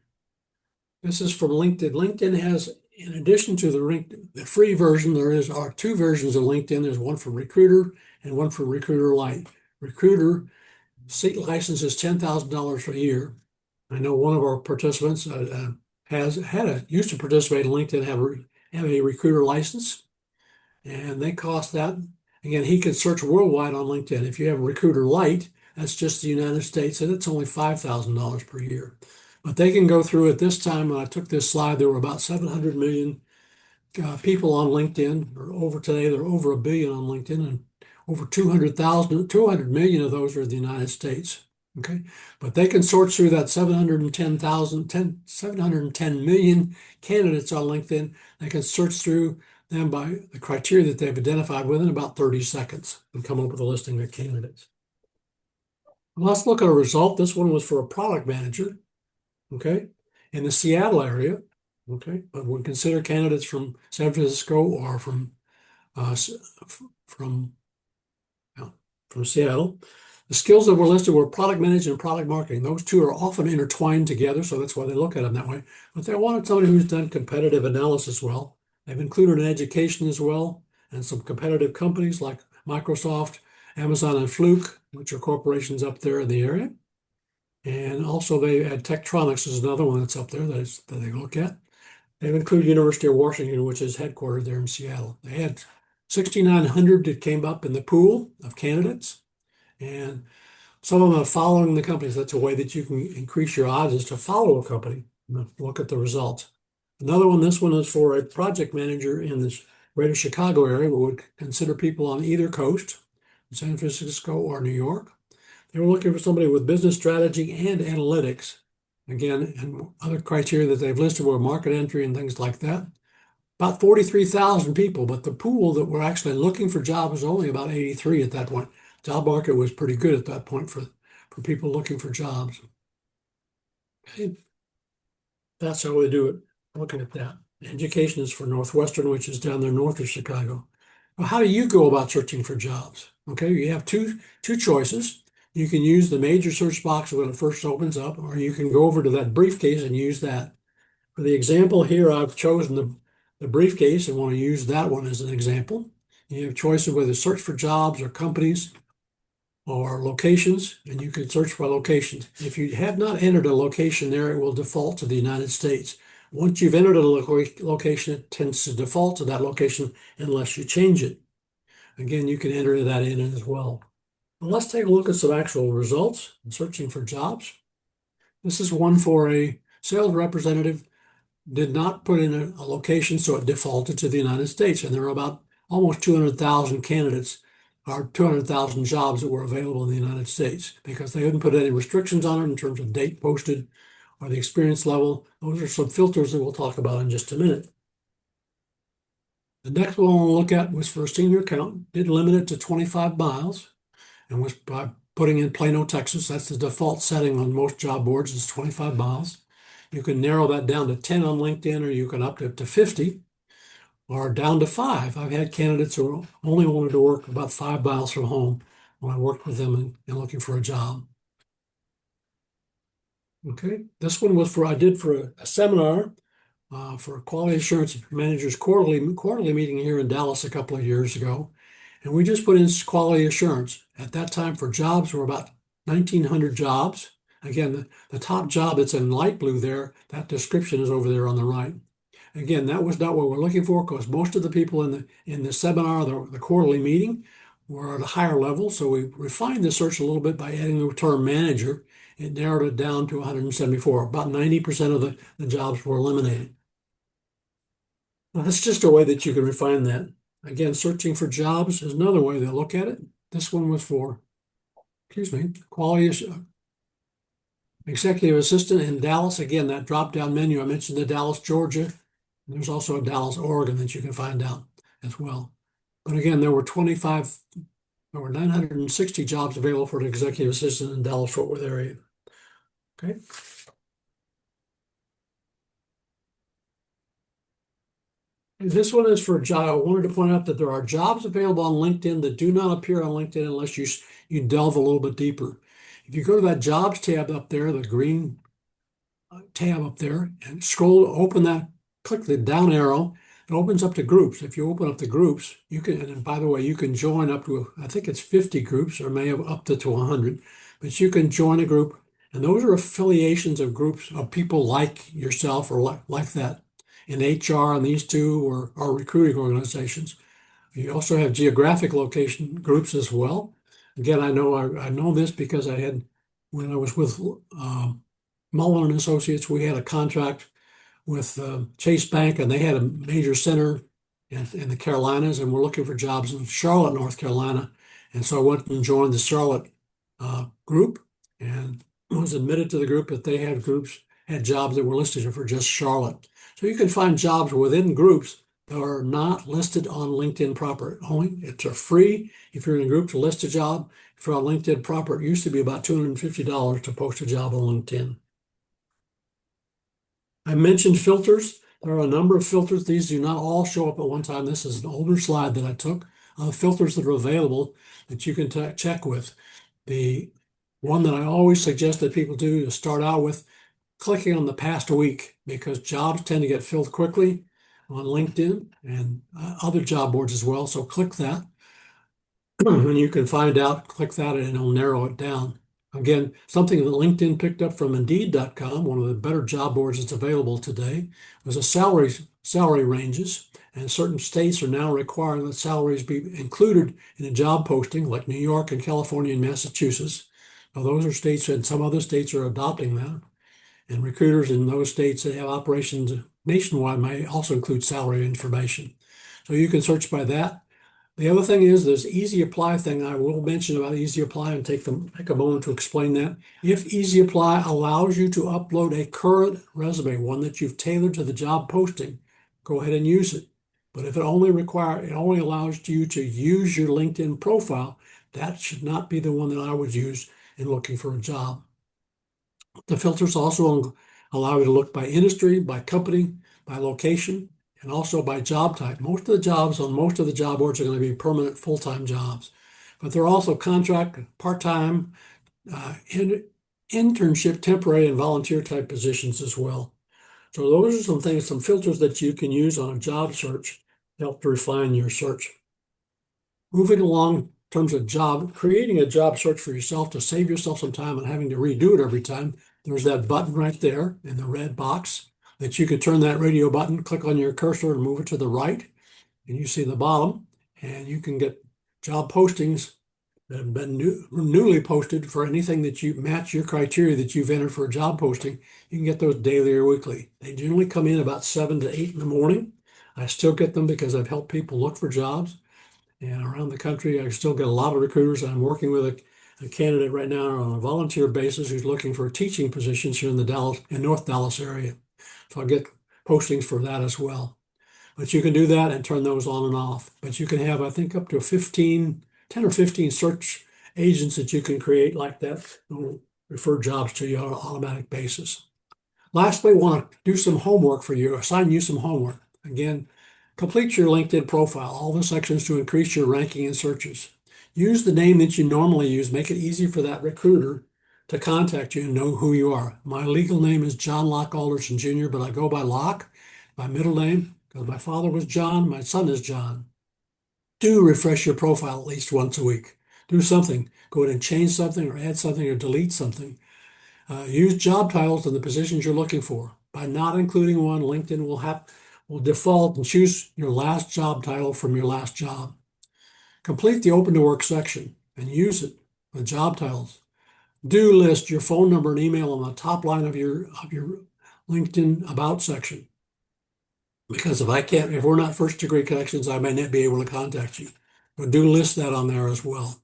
Speaker 2: This is from LinkedIn. LinkedIn has, in addition to the free version, are two versions of LinkedIn. There's one for Recruiter and one for Recruiter Lite. Recruiter seat license is $10,000 a year. I know one of our participants used to participate in LinkedIn, have a recruiter license, and they cost that. Again, he can search worldwide on LinkedIn. If you have a Recruiter Lite, that's just the United States, and it's only $5,000 per year. But they can go through. At this time, when I took this slide, there were about 700 million people on LinkedIn, or over today, there are over 1 billion on LinkedIn, and over 200 million of those are in the United States. Okay, but they can sort through that 710 million candidates on LinkedIn. They can search through them by the criteria that they've identified within about 30 seconds and come up with a listing of candidates. Let's look at a result. This one was for a product manager, okay, in the Seattle area, okay, but we consider candidates from San Francisco or from Seattle. The skills that were listed were product management and product marketing. Those two are often intertwined together, so that's why they look at them that way. But they wanted somebody who's done competitive analysis well. They've included an education as well, and some competitive companies like Microsoft, Amazon, and Fluke, which are corporations up there in the area. And also they had Tektronix is another one that's up there that they look at. They've included University of Washington, which is headquartered there in Seattle. They had 6,900 that came up in the pool of candidates, and some of them are following the companies. That's a way that you can increase your odds is to follow a company. Look at the results. This one is for a project manager in this greater Chicago area. We would consider people on either coast, San Francisco or New York. They were looking for somebody with business strategy and analytics. Again, and other criteria that they've listed were market entry and things like that. About 43,000 people, but the pool that were actually looking for jobs was only about 83 at that point. Job market was pretty good at that point for people looking for jobs. Okay. That's how we do it, looking at that. Education is for Northwestern, which is down there north of Chicago. Well, how do you go about searching for jobs? Okay, you have two choices. You can use the major search box when it first opens up, or you can go over to that briefcase and use that. For the example here, I've chosen the briefcase and want to use that one as an example. You have choices whether search for jobs or companies or locations, and you can search for locations. If you have not entered a location there, it will default to the United States. Once you've entered a location, it tends to default to that location unless you change it. Again, you can enter that in as well. Well, let's take a look at some actual results in searching for jobs. This is one for a sales representative. Did not put in a location, so it defaulted to the United States. And there are about almost 200,000 candidates or 200,000 jobs that were available in the United States because they didn't put any restrictions on it in terms of date posted or the experience level. Those are some filters that we'll talk about in just a minute. The next one we'll look at was for a senior accountant, did limit it to 25 miles and was by putting in Plano, Texas. That's the default setting on most job boards is 25 miles. You can narrow that down to 10 on LinkedIn, or you can up it to 50 or down to 5. I've had candidates who only wanted to work about 5 miles from home when I worked with them and looking for a job. Okay, this one was I did for a seminar for a quality assurance managers quarterly meeting here in Dallas a couple of years ago. And we just put in quality assurance. At that time for jobs were about 1,900 jobs. Again, the top job that's in light blue there, that description is over there on the right. Again, that was not what we're looking for because most of the people in the seminar, the quarterly meeting, were at a higher level. So we refined the search a little bit by adding the term manager. It narrowed it down to 174. About 90% of the jobs were eliminated. Well, that's just a way that you can refine that. Again, searching for jobs is another way to look at it. This one was for, quality executive assistant in Dallas. Again, that drop-down menu, I mentioned the Dallas, Georgia. There's also a Dallas, Oregon that you can find out as well. But again, there were 960 jobs available for an executive assistant in Dallas, Fort Worth area. Okay. This one is for job. I wanted to point out that there are jobs available on LinkedIn that do not appear on LinkedIn unless you delve a little bit deeper. If you go to that jobs tab up there, the green tab up there, and open that, click the down arrow, it opens up the groups. If you open up the groups, you can, and by the way, you can join up to, I think it's 50 groups or may have up to 100, but you can join a group, and those are affiliations of groups of people like yourself or like that. In HR, and these two are recruiting organizations. You also have geographic location groups as well. Again, I know this because when I was with Mullen and Associates, we had a contract with Chase Bank, and they had a major center in the Carolinas, and we're looking for jobs in Charlotte, North Carolina. And so I went and joined the Charlotte group and was admitted to the group, but they had jobs that were listed for just Charlotte. So you can find jobs within groups that are not listed on LinkedIn proper. It's free if you're in a group to list a job. If you're on LinkedIn proper, it used to be about $250 to post a job on LinkedIn. I mentioned filters. There are a number of filters. These do not all show up at one time. This is an older slide that I took of filters that are available that you can check with. The one that I always suggest that people do is start out with clicking on the past week because jobs tend to get filled quickly on LinkedIn and other job boards as well. So click that and you can find out, click that and it'll narrow it down. Again, something that LinkedIn picked up from Indeed.com, one of the better job boards that's available today, was a salary ranges, and certain states are now requiring that salaries be included in a job posting, like New York and California and Massachusetts. Now, those are states, and some other states are adopting that. And recruiters in those states that have operations nationwide may also include salary information. So you can search by that. The other thing is this Easy Apply thing. I will mention about Easy Apply and take a moment to explain that. If Easy Apply allows you to upload a current resume, one that you've tailored to the job posting, go ahead and use it. But if it only allows you to use your LinkedIn profile, that should not be the one that I would use in looking for a job. The filters also allow you to look by industry, by company, by location, and also by job type. Most of the jobs on most of the job boards are going to be permanent full-time jobs, but they're also contract, part-time, in internship, temporary, and volunteer type positions as well. So those are some things, some filters that you can use on a job search to help to refine your search. Moving along in terms of creating a job search for yourself to save yourself some time and having to redo it every time. There's that button right there in the red box that you could turn that radio button, click on your cursor and move it to the right, and you see the bottom, and you can get job postings that have been newly posted for anything that you match your criteria that you've entered for a job posting. You can get those daily or weekly. They generally come in about 7 to 8 in the morning. I still get them because I've helped people look for jobs. And around the country, I still get a lot of recruiters. I'm working with a candidate right now on a volunteer basis who's looking for teaching positions here in the North Dallas area. So I get postings for that as well. But you can do that and turn those on and off. But you can have, I think, up to 10 or 15 search agents that you can create like that will refer jobs to you on an automatic basis. Lastly, I want to do some homework for you, assign you some homework. Again, complete your LinkedIn profile, all the sections to increase your ranking in searches. Use the name that you normally use, make it easy for that recruiter to contact you and know who you are. My legal name is John Locke Alderson Jr., but I go by Locke, my middle name, because my father was John, my son is John. Do refresh your profile at least once a week. Do something. Go ahead and change something or add something or delete something. Use job titles in the positions you're looking for. By not including one, LinkedIn will default and choose your last job title from your last job. Complete the open to work section and use it with job titles. Do list your phone number and email on the top line of your LinkedIn about section. Because if we're not first degree connections, I may not be able to contact you. But do list that on there as well.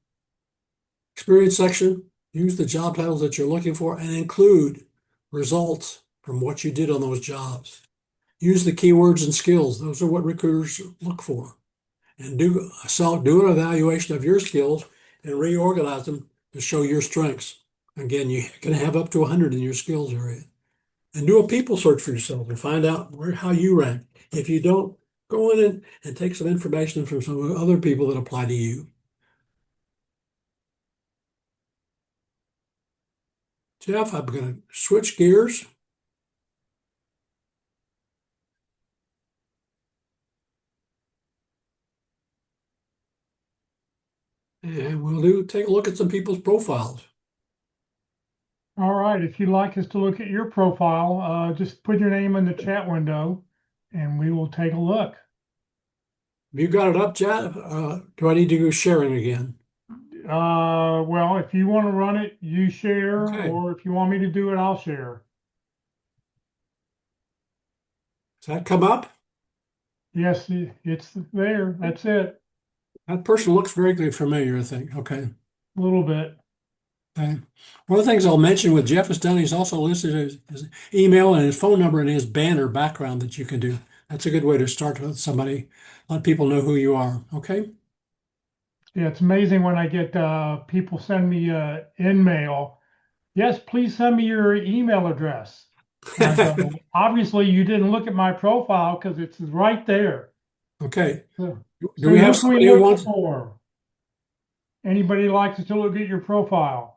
Speaker 2: Experience section, use the job titles that you're looking for and include results from what you did on those jobs. Use the keywords and skills. Those are what recruiters look for. And do an evaluation of your skills and reorganize them to show your strengths. Again, you can have up to 100 in your skills area. And do a people search for yourself and find out how you rank. If you don't, go in and take some information from some other people that apply to you. Jeff, I'm going to switch gears. And take a look at some people's profiles.
Speaker 1: All right, if you'd like us to look at your profile, just put your name in the chat window and we will take a look.
Speaker 2: Have you got it up, Jeff? Do I need to go sharing again?
Speaker 1: Well, if you want to run it, you share,
Speaker 2: Okay.
Speaker 1: or if you want me to do it, I'll share.
Speaker 2: Does that come up?
Speaker 1: Yes, it's there. That's it.
Speaker 2: That person looks very familiar, I think. Okay.
Speaker 1: A little bit.
Speaker 2: Okay. One of the things I'll mention with Jeff has done, he's also listed his email and his phone number and his banner background that you can do. That's a good way to start with somebody, let people know who you are. Okay.
Speaker 1: Yeah, it's amazing when I get people send me in mail. Yes, please send me your email address. And I go, obviously you didn't look at my profile because it's right there.
Speaker 2: Okay.
Speaker 1: So,
Speaker 2: Do we
Speaker 1: who
Speaker 2: have
Speaker 1: can we
Speaker 2: somebody who
Speaker 1: look
Speaker 2: wants?
Speaker 1: for? Anybody likes to look at your profile?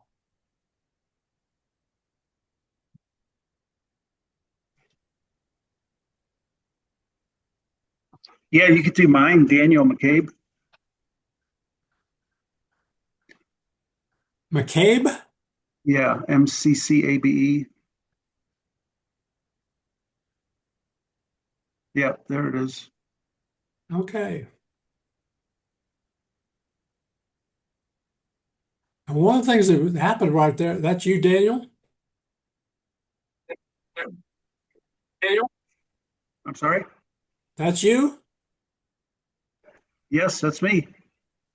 Speaker 3: Yeah, you could do mine, Daniel McCabe.
Speaker 2: McCabe?
Speaker 3: Yeah, MCCABE. Yeah, there it is.
Speaker 2: Okay. And one of the things that happened right there, that's you, Daniel? Daniel?
Speaker 3: I'm sorry.
Speaker 2: That's you?
Speaker 3: Yes, that's me.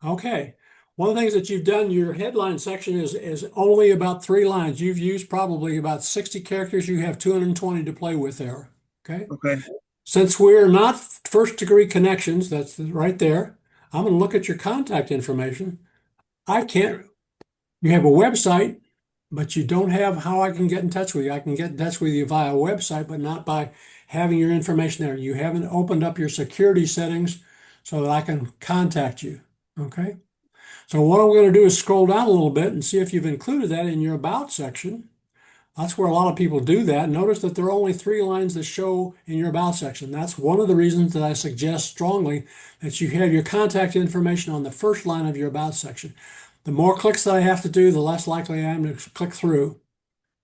Speaker 2: Okay. One of the things that you've done, your headline section is only about 3 lines. You've used probably about 60 characters. You have 220 to play with there. Okay.
Speaker 3: Okay.
Speaker 2: Since we're not first degree connections, that's right there. I'm going to look at your contact information. You have a website, but you don't have how I can get in touch with you. I can get in touch with you via a website, but not by having your information there. You haven't opened up your security settings so that I can contact you. Okay. So what I'm going to do is scroll down a little bit and see if you've included that in your About section. That's where a lot of people do that. Notice that there are only 3 lines that show in your About section. That's one of the reasons that I suggest strongly that you have your contact information on the first line of your About section. The more clicks that I have to do, the less likely I am to click through.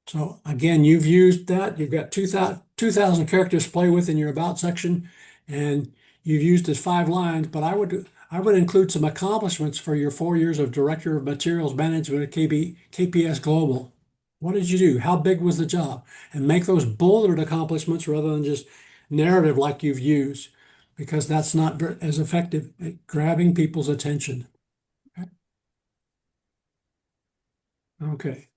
Speaker 2: So again, you've used that. You've got 2,000 characters to play with in your About section, and you've used it 5 lines. But I would include some accomplishments for your 4 years of Director of Materials Management at KPS Global. What did you do? How big was the job? And make those bulleted accomplishments rather than just narrative like you've used, because that's not as effective at grabbing people's attention. Okay.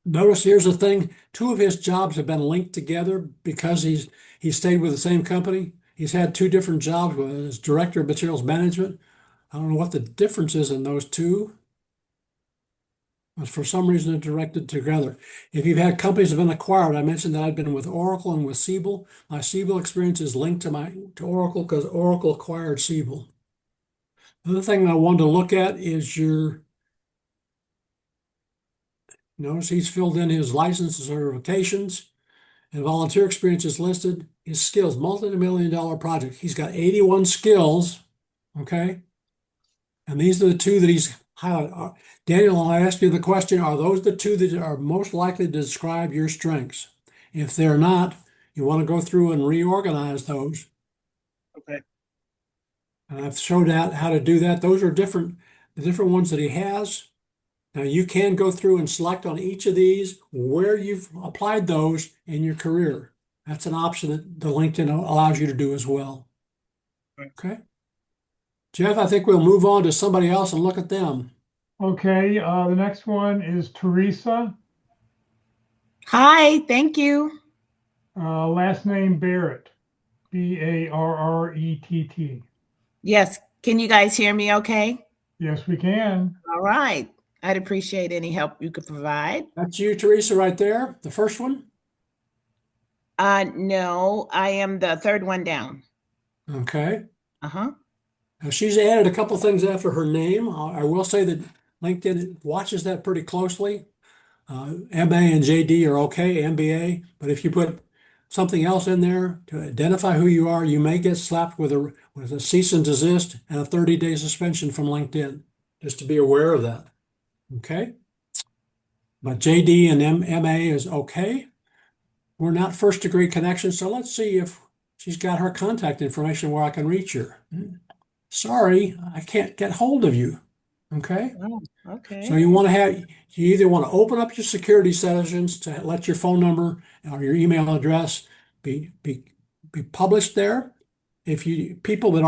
Speaker 2: Notice here's the thing. 2 of his jobs have been linked together because he stayed with the same company. He's had 2 different jobs as Director of Materials Management. I don't know what the difference is in those 2. But for some reason, they're directed together. If you've had companies that have been acquired, I mentioned that I've been with Oracle and with Siebel. My Siebel experience is linked to Oracle because Oracle acquired Siebel. The other thing I wanted to look at is notice he's filled in his licenses and certifications, and volunteer experience is listed. His skills, multi-million-dollar project. He's got 81 skills, okay? And these are the 2 that he's highlighted. Daniel, I ask you the question, are those the 2 that are most likely to describe your strengths? If they're not, you want to go through and reorganize those.
Speaker 3: Okay.
Speaker 2: And I've showed out how to do that. Those are the different ones that he has. Now you can go through and select on each of these where you've applied those in your career. That's an option that the LinkedIn allows you to do as well. Okay. Jeff, I think we'll move on to somebody else and look at them.
Speaker 1: Okay, the next one is Teresa,
Speaker 4: Hi, thank you.
Speaker 1: last name Barrett, Barrett.
Speaker 4: Yes, can you guys hear me okay?
Speaker 1: Yes, we can.
Speaker 4: All right. I'd appreciate any help you could provide.
Speaker 2: That's you, Teresa, right there. The first one.
Speaker 4: No, I am the third one down.
Speaker 2: Okay.
Speaker 4: Uh-huh.
Speaker 2: Now she's added a couple things after her name. I will say that LinkedIn watches that pretty closely. MA and JD are okay, MBA, but if you put something else in there to identify who you are, you may get slapped with a cease and desist and a 30-day suspension from LinkedIn. Just to be aware of that. Okay. But JD and MA is okay. We're not first degree connections, so let's see if she's got her contact information where I can reach her. Sorry, I can't get hold of you. Okay.
Speaker 4: Oh, okay.
Speaker 2: So you either want to open up your security settings to let your phone number or your email address be published there. If people that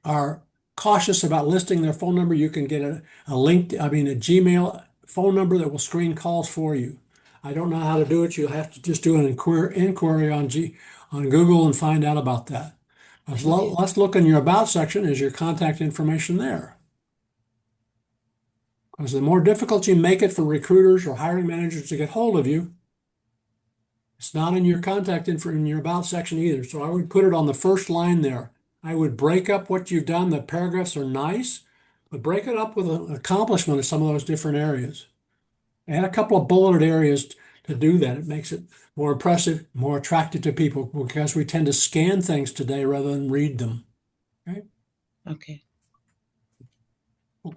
Speaker 2: are cautious about listing their phone number, you can get a Gmail phone number that will screen calls for you. I don't know how to do it. You'll have to just do an inquiry on Google and find out about that. Let's look in your About section. Is your contact information there? Because the more difficult you make it for recruiters or hiring managers to get hold of you, it's not in your contact info in your About section either. So I would put it on the first line there. I would break up what you've done. The paragraphs are nice, but break it up with an accomplishment in some of those different areas. Add a couple of bulleted areas to do that. It makes it more impressive, more attractive to people because we tend to scan things today rather than read them. Okay.
Speaker 4: Okay.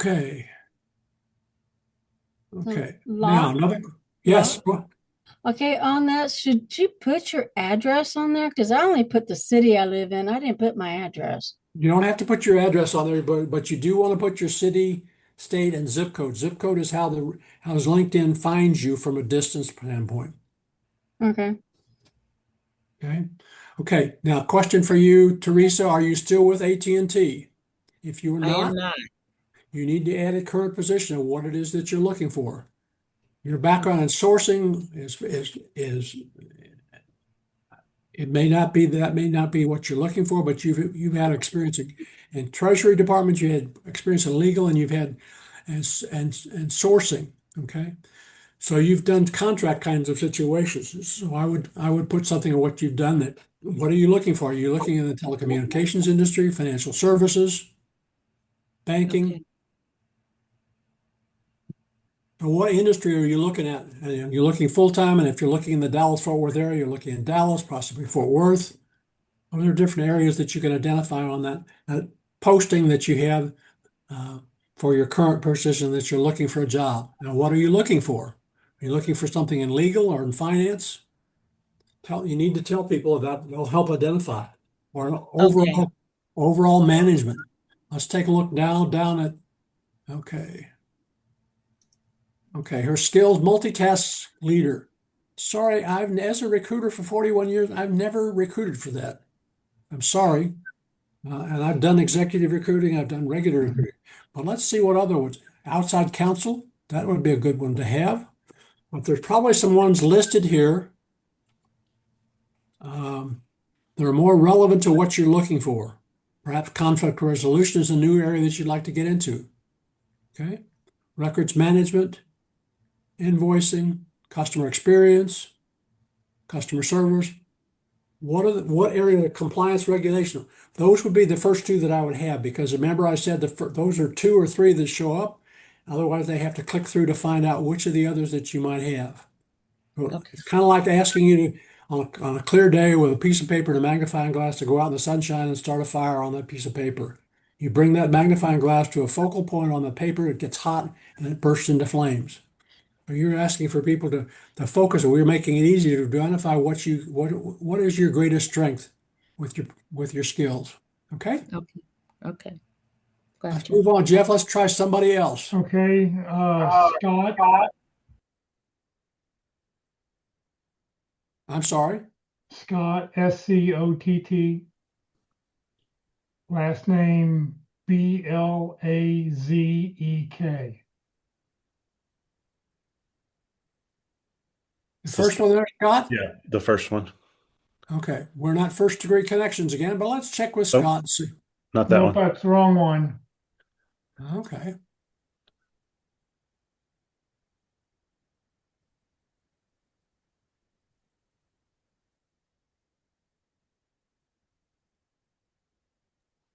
Speaker 2: Okay. Okay.
Speaker 5: Locke?
Speaker 2: Now yes.
Speaker 5: Okay, on that, should you put your address on there? Because I only put the city I live in. I didn't put my address.
Speaker 2: You don't have to put your address on there, but you do want to put your city, state, and zip code. Zip code is how LinkedIn finds you from a distance standpoint.
Speaker 5: Okay.
Speaker 2: Okay. Okay. Now, question for you, Teresa: are you still with AT&T? If you are
Speaker 4: I am
Speaker 2: not,
Speaker 4: not.
Speaker 2: you need to add a current position of what it is that you're looking for. Your background in sourcing is it may not be what you're looking for, but you've had experience in Treasury departments, you had experience in legal, and you've had and sourcing. Okay, so you've done contract kinds of situations. So I would put something on what you've done. That what are you looking for? Are you looking in the telecommunications industry, financial services, banking?
Speaker 4: Okay.
Speaker 2: So what industry are you looking at? And you're looking full-time, and if you're looking in the Dallas-Fort Worth area, you're looking in Dallas, possibly Fort Worth. Those are different areas that you can identify on that posting that you have for your current position that you're looking for a job. Now, what are you looking for? Are you looking for something in legal or in finance? You need to tell people that. They'll help identify. Or
Speaker 4: Okay.
Speaker 2: overall management. Let's take a look down at, okay. Okay, her skills, multitask leader. Sorry, as a recruiter for 41 years, I've never recruited for that. I'm sorry. And I've done executive recruiting, I've done regular recruiting. But let's see what other ones. Outside counsel, that would be a good one to have. But there's probably some ones listed here that are more relevant to what you're looking for. Perhaps conflict resolution is a new area that you'd like to get into. Okay. Records management, invoicing, customer experience, customer service. What area of compliance regulation? Those would be the first two that I would have, because remember I said those are two or three that show up. Otherwise, they have to click through to find out which of the others that you might have.
Speaker 4: Okay.
Speaker 2: It's kind of like asking you to, on a clear day with a piece of paper and a magnifying glass, to go out in the sunshine and start a fire on that piece of paper. You bring that magnifying glass to a focal point on the paper, it gets hot, and it bursts into flames. You're asking for people to focus, and we're making it easy to identify what is your greatest strength with your skills. Okay,
Speaker 4: Okay. Okay.
Speaker 2: let's
Speaker 4: Gotcha.
Speaker 2: move on, Jeff. Let's try somebody else.
Speaker 1: Okay, Scott,
Speaker 2: I'm sorry.
Speaker 1: Scott, Scott, last name Blazek.
Speaker 2: The first one there, Scott.
Speaker 6: Yeah, the first one.
Speaker 2: Okay, we're not first degree connections again, but let's check with
Speaker 6: Nope.
Speaker 2: Scott and see.
Speaker 6: Not that
Speaker 1: Nope,
Speaker 6: one.
Speaker 1: that's the wrong one.
Speaker 2: Okay.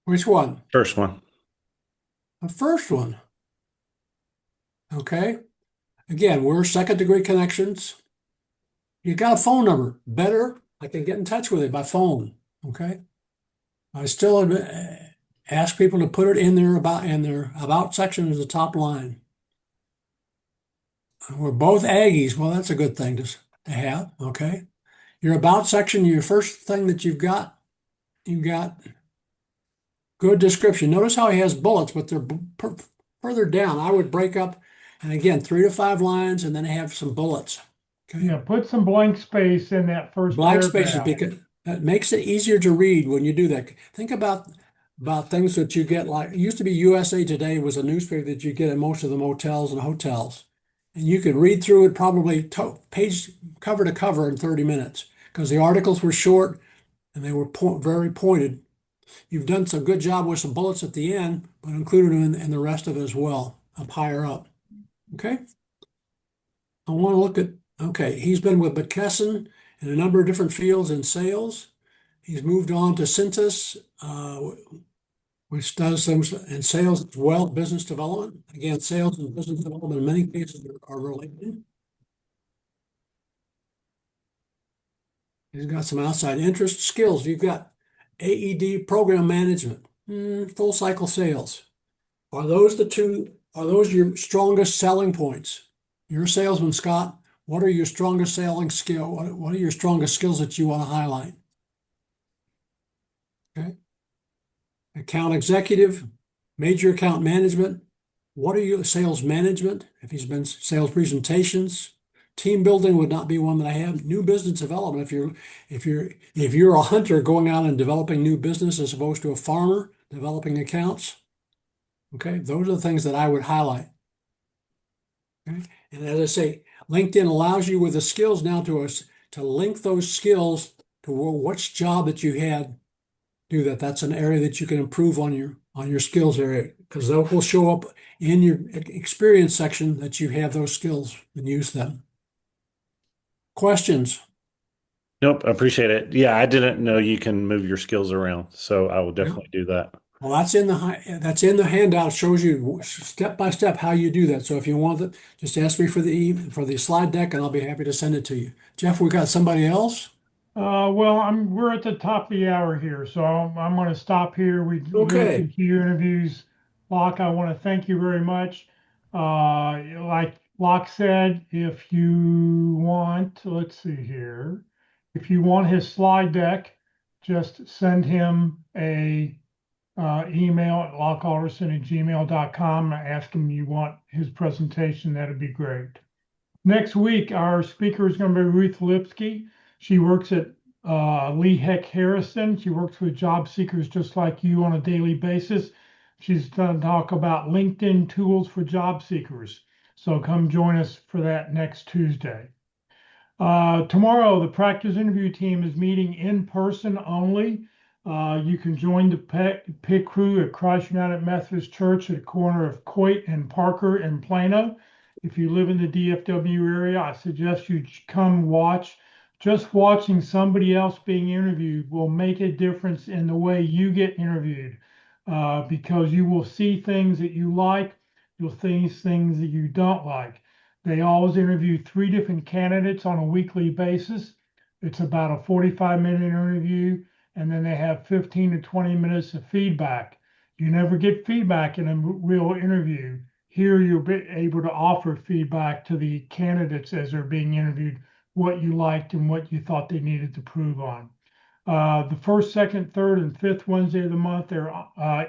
Speaker 2: Which one?
Speaker 6: First one.
Speaker 2: The first one. Okay. Again, we're second degree connections. You got a phone number. Better, I can get in touch with it by phone. Okay. I still ask people to put it in their about section as the top line. We're both Aggies. Well, that's a good thing to have. Okay. Your about section, your first thing that you've got good description. Notice how he has bullets, but they're further down. I would break up, and again, 3 to 5 lines, and then have some bullets. Okay.
Speaker 1: Yeah, put some blank space in that first
Speaker 2: Blank spaces,
Speaker 1: paragraph.
Speaker 2: because that makes it easier to read when you do that. Think about things that you get, like it used to be USA Today was a newspaper that you get in most of the motels and hotels. And you could read through it probably page cover to cover in 30 minutes, because the articles were short and they were very pointed. You've done some good job with some bullets at the end, but included them in the rest of it as well, up higher up. Okay. I want to look at, okay, he's been with McKesson in a number of different fields in sales. He's moved on to Cintas, which does things in sales as well, business development. Again, sales and business development in many cases are related. He's got some outside interest skills. You've got AED program management, full cycle sales. Are those your strongest selling points? You're a salesman, Scott. What are your strongest selling skill? What are your strongest skills that you want to highlight? Okay. Account executive, major account management. What are your sales management? If he's been sales presentations, team building would not be one that I have. New business development. If you're a hunter going out and developing new business as opposed to a farmer developing accounts. Okay, those are the things that I would highlight. Okay, and as I say, LinkedIn allows you with the skills now to link those skills to which job that you had. Do that. That's an area that you can improve on your skills area, because that will show up in your experience section that you have those skills and use them. Questions?
Speaker 6: Nope, I appreciate it. Yeah, I didn't know you can move your skills around, so I will definitely do that.
Speaker 2: Well, that's in the handout, shows you step by step how you do that. So if you want it, just ask me for the slide deck and I'll be happy to send it to you. Jeff, we got somebody else?
Speaker 1: Well, we're at the top of the hour here, so I'm going to stop here. We
Speaker 2: Okay.
Speaker 1: listened to your interviews. Locke, I want to thank you very much. Like Locke said, if you want, let's see here, if you want his slide deck, just send him a email at lockealderson@gmail.com. Ask him you want his presentation. That'd be great. Next week, our speaker is going to be Ruth Lipsky. She works at Lee Heck Harrison. She works with job seekers just like you on a daily basis. She's going to talk about LinkedIn tools for job seekers. So come join us for that next Tuesday. Tomorrow, the practice interview team is meeting in person only. You can join the pit crew at Christ United Methodist Church at the corner of Coit and Parker in Plano. If you live in the DFW area, I suggest you come watch. Just watching somebody else being interviewed will make a difference in the way you get interviewed, because you will see things that you like, you'll see things that you don't like. They always interview 3 different candidates on a weekly basis. It's about a 45-minute interview, and then they have 15 to 20 minutes of feedback. You never get feedback in a real interview. Here, you'll be able to offer feedback to the candidates as they're being interviewed, what you liked and what you thought they needed to prove on. The first, second, third, and fifth Wednesday of the month, they're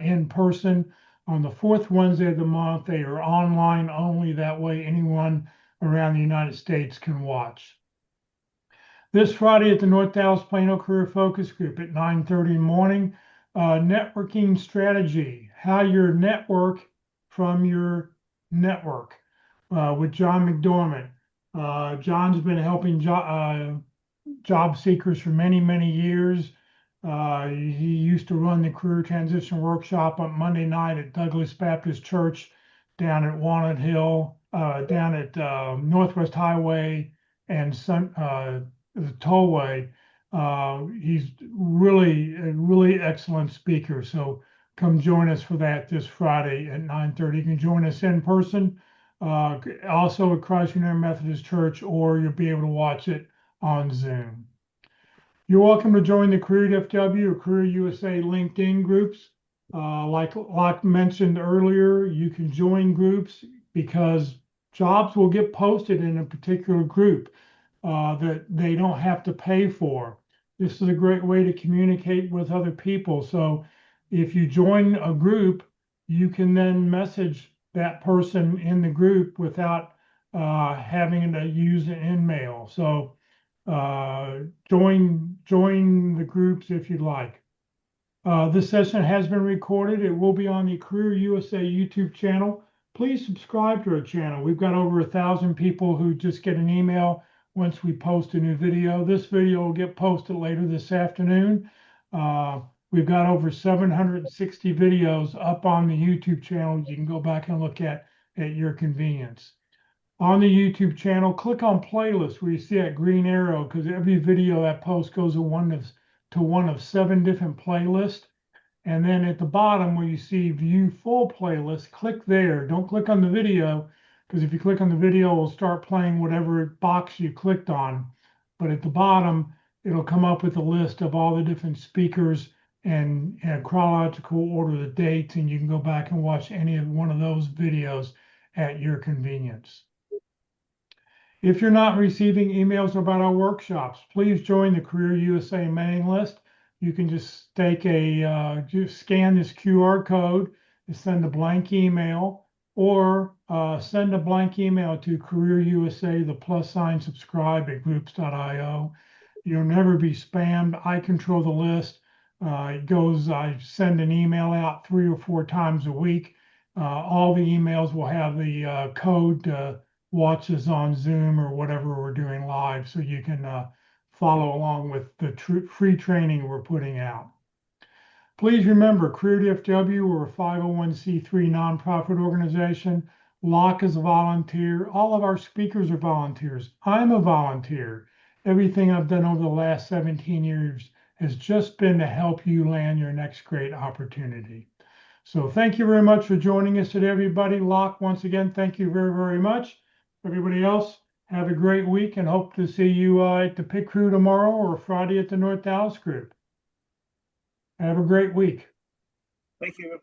Speaker 1: in person. On the fourth Wednesday of the month, they are online only. That way, anyone around the United States can watch. This Friday at the North Dallas Plano Career Focus Group at 9:30 in the morning, networking strategy, how your network from your network, with John McDormand. John's been helping job seekers for many, many years. He used to run the career transition workshop on Monday night at Douglas Baptist Church down at Walnut Hill, down at Northwest Highway and the Tollway. He's really a really excellent speaker. So come join us for that this Friday at 9:30. You can join us in person, also at Christ United Methodist Church, or you'll be able to watch it on Zoom. You're welcome to join the Career FW or Career USA LinkedIn groups. Like mentioned earlier, you can join groups because jobs will get posted in a particular group that they don't have to pay for. This is a great way to communicate with other people. So if you join a group, you can then message that person in the group without having to use an email. So join the groups if you'd like. This session has been recorded. It will be on the Career USA YouTube channel. Please subscribe to our channel. We've got over 1,000 people who just get an email once we post a new video. This video will get posted later this afternoon. We've got over 760 videos up on the YouTube channel. You can go back and look at your convenience. On the YouTube channel, click on playlist where you see that green arrow, because every video that post goes to one of 7 different playlists. And then at the bottom where you see view full playlist, click there. Don't click on the video, because if you click on the video, it'll start playing whatever box you clicked on. But at the bottom, it'll come up with a list of all the different speakers and chronological order of the dates, and you can go back and watch any of one of those videos at your convenience. If you're not receiving emails about our workshops, please join the Career USA mailing list. You can just just scan this QR code and send a blank email, or send a blank email to Career USA, the + subscribe at groups.io. You'll never be spammed. I control the list. I send an email out 3 or 4 times a week. All the emails will have the code watch us on Zoom or whatever we're doing live, so you can follow along with the free training we're putting out. Please remember, Career DFW, we're a 501c3 nonprofit organization. Locke is a volunteer. All of our speakers are volunteers. I'm a volunteer. Everything I've done over the last 17 years has just been to help you land your next great opportunity. So thank you very much for joining us today, everybody. Locke, once again, thank you very, very much. Everybody else, have a great week and hope to see you at the pit crew tomorrow or Friday at the North Dallas group. Have a great week.
Speaker 3: Thank you.